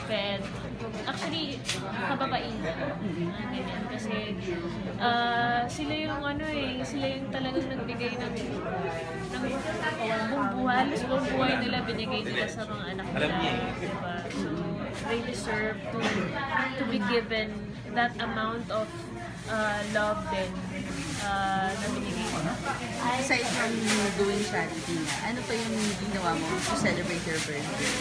fed. Actually, kababaihan. Ganyan. Kasi sila yung sila yung talagang nagbigay ng halos buong buhay nila binigay nila sa mga anak nila. Diba? So, they deserve to be given that amount of love din na binigay nila. Aside from doing charity na, ano pa yung ginawa mo to celebrate your birthday?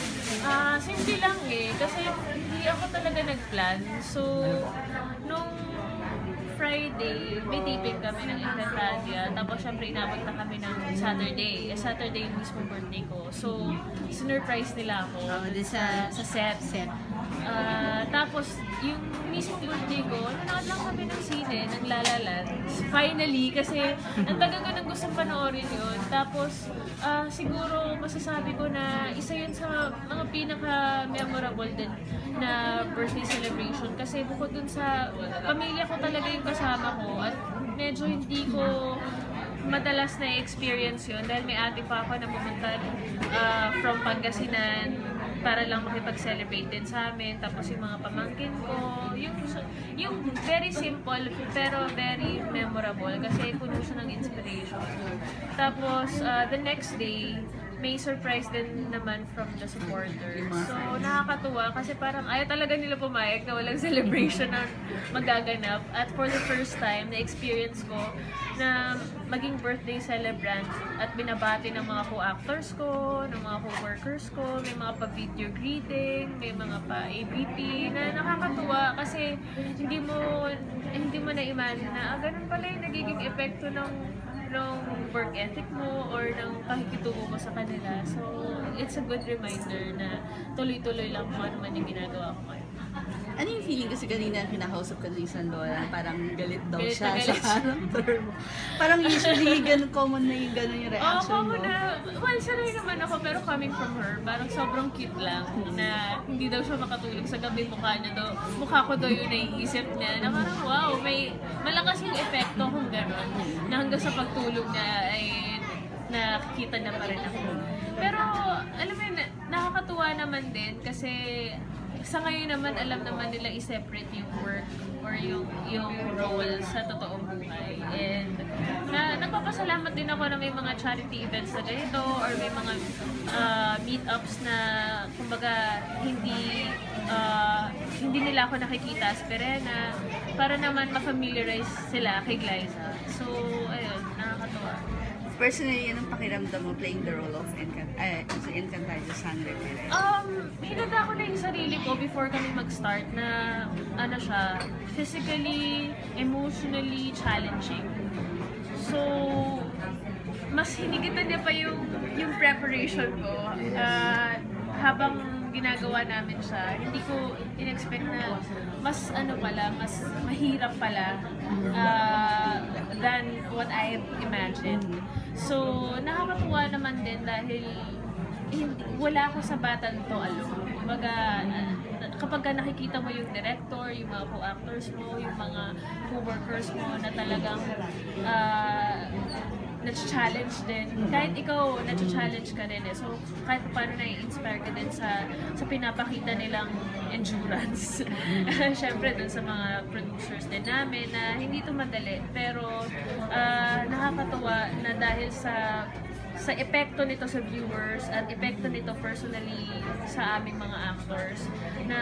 Simple lang kasi hindi ako talaga nag-plan. So, nung Friday, may taping kami ng Encantadia. Tapos, syempre, inabot na kami ng Saturday. Saturday yung mismo birthday ko. So, sinurprise nila ako sa set. Tapos, yung mismo birthday ko, nanood lang kami ng sine, ng La La Land. Finally, kasi ang tagal ko nang gustong panoorin yun. Tapos, siguro masasabi ko na isa yun sa mga pinaka-memorable din na birthday celebration. Kasi bukod dun sa pamilya ko talaga yung kasama ko at medyo hindi ko madalas na experience yun dahil may ate pa ako na pumunta from Pangasinan para lang makipag-celebrate din sa amin. Tapos yung mga pamangkin ko, yung very simple pero very memorable kasi puno siya ng inspiration. Tapos the next day, may surprise din naman from the supporters. So, nakakatuwa kasi parang ayaw talaga nila pumayag na walang celebration na magaganap. At for the first time, na-experience ko na maging birthday celebrant at binabati ng mga co-actors ko, ng mga co-workers ko, may mga pa-video greeting, may mga pa-AVP na nakakatuwa kasi hindi mo na-imagine na ganun pala yung nagiging epekto ng work ethic mo or ng pakikitungo mo sa kanila. So, it's a good reminder na tuloy-tuloy lang kung ano man yung ginagawa ko ngayon. Ano yung feeling kasi kanina kinakausap ka ni Sandora, parang galit daw Galit siya na galit sa character mo. Parang usually common na yung gano'n yung reaction mo. Common na. Well, sanay naman ako pero coming from her, parang sobrang cute lang na hindi daw siya makatulog sa gabi, mukha ko daw yung naiisip niya na parang wow, may malakas yung epekto kung gano'n na hanggang sa pagtulog niya ay nakikita na pa rin ako. Pero alam mo yun, nakakatuwa naman din kasi sa ngayon naman, alam naman nila i-separate yung work or yung role sa totoong buhay. And nagpapasalamat din ako na may mga charity events na ganito or may mga meetups na kumbaga hindi nila ako nakikita as Perena para naman ma-familiarize sila kay Glyza. So, ayun, nakakatuwa. Personally, anong pakiramdam mo playing the role of Encantadia Sangre Perez? Hinanda ko na yung sarili ko before kami mag-start na siya, physically, emotionally challenging. So, mas hinigitan niya pa yung preparation ko habang ginagawa namin siya. Hindi ko in-expect na mas mas mahirap pala than what I imagined. So, nakakatuwa naman din dahil wala ako sa battle to alone. Kumbaga, kapag nakikita mo yung director, yung mga co-actors mo, yung mga co-workers mo na talagang na-challenge din. Kahit ikaw, na-challenge ka din eh. So, kahit paano na-inspire ka din sa pinapakita nilang endurance. Siyempre, dun sa mga producers din namin na hindi ito madali. Pero, nakakatuwa na dahil sa epekto nito sa viewers at epekto nito personally sa aming mga actors na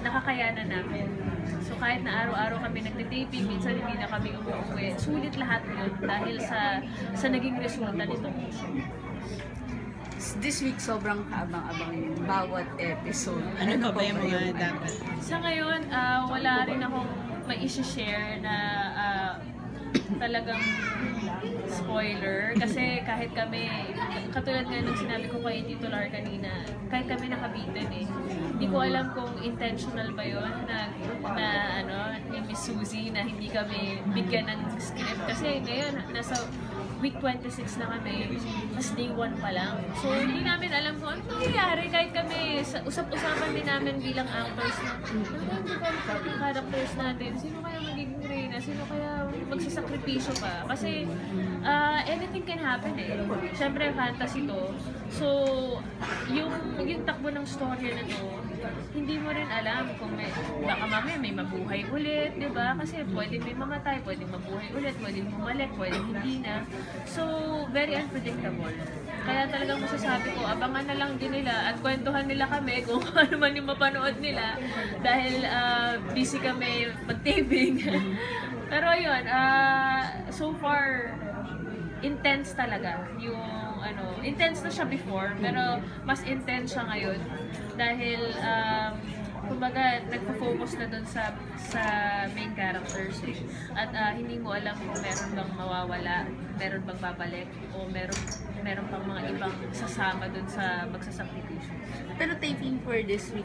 nakakayanan namin. So kahit na araw-araw kami nagtitaping, minsan hindi na kami umuwi, sulit lahat yun dahil sa naging resulta nito. This week sobrang kaabang-abang yung bawat episode. Ano pa ba yung mga dapat? Sa ngayon, wala rin akong mai-share na talagang spoiler kasi kahit kami, katulad nga nung sinabi ko kay Tito Lar kanina, kahit kami nakabitin hindi ko alam kung intentional ba yun ni Miss Suzy na hindi kami bigyan ng script kasi ngayon nasa week 26 na kami, mas day 1 pa lang. So, hindi namin alam kung ano nangyayari kahit kami, usap-usapan din namin bilang actors na ano yung characters natin, sino kaya magiging Reyna, sino kaya magsasakripisyo pa. Kasi, anything can happen Siyempre, fantasy to. So, yung takbo ng story na to, hindi mo rin alam kung baka mamaya may mabuhay ulit, di ba? Kasi pwedeng may mamatay, pwedeng mabuhay ulit, pwedeng bumalik, pwedeng hindi na. So, very unpredictable. Kaya talagang masasabi ko, abangan na lang din nila at kwentuhan nila kami kung ano man yung mapanood nila dahil busy kami mag-taping. Pero ayun, so far, intense talaga yung intense na siya before, pero mas intense siya ngayon dahil kumbaga nagpo-focus na dun sa main characters eh. At hindi mo alam kung meron bang mawawala, meron bang babalik, o meron pang mga ibang sasama dun sa magsasakripisyo. Pero taping for this week